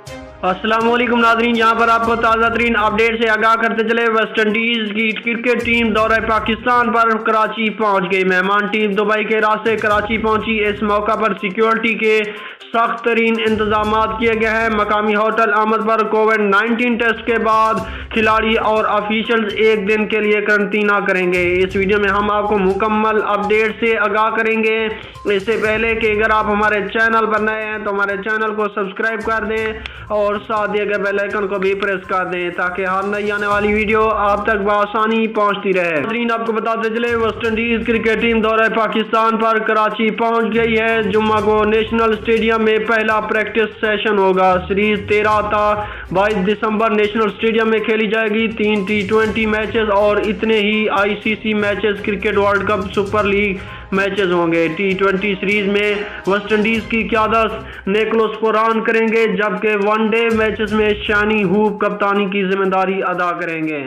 अस्सलाम वालेकुम नाज़रीन, यहाँ पर आपको ताज़ा तरीन अपडेट से आगाह करते चले। वेस्ट इंडीज़ की क्रिकेट टीम दौरे पाकिस्तान पर कराची पहुँच गई। मेहमान टीम दुबई के रास्ते कराची पहुँची। इस मौका पर सिक्योरिटी के सख्त तरीन इंतजाम किए गए हैं। मकामी होटल अहमद पर कोविड-19 टेस्ट के बाद खिलाड़ी और ऑफिशियल्स एक दिन के लिए करंतना करेंगे। इस वीडियो में हम आपको मुकम्मल अपडेट से आगाह करेंगे। इससे पहले कि अगर आप हमारे चैनल पर नए हैं तो हमारे चैनल को सब्सक्राइब कर दें और साथ दिए गए बेल आइकन को भी प्रेस कर दें ताकि हर नई आने वाली वीडियो आप तक बआसानी पहुंचती रहे। आपको बताते चले, वेस्ट इंडीज क्रिकेट टीम दौरे पाकिस्तान पर कराची पहुंच गई है। जुम्मा को नेशनल स्टेडियम में पहला प्रैक्टिस सेशन होगा। सीरीज 13 था 22 दिसंबर नेशनल स्टेडियम में खेली जाएगी। 3 T20 मैचेस और इतने ही ICC matches cricket world cup super league matches होंगे। T20 सीरीज में वेस्ट इंडीज की क़यादत निकोलस पुरान करेंगे, जबकि वनडे मैचेस में शानी हूप कप्तानी की जिम्मेदारी अदा करेंगे।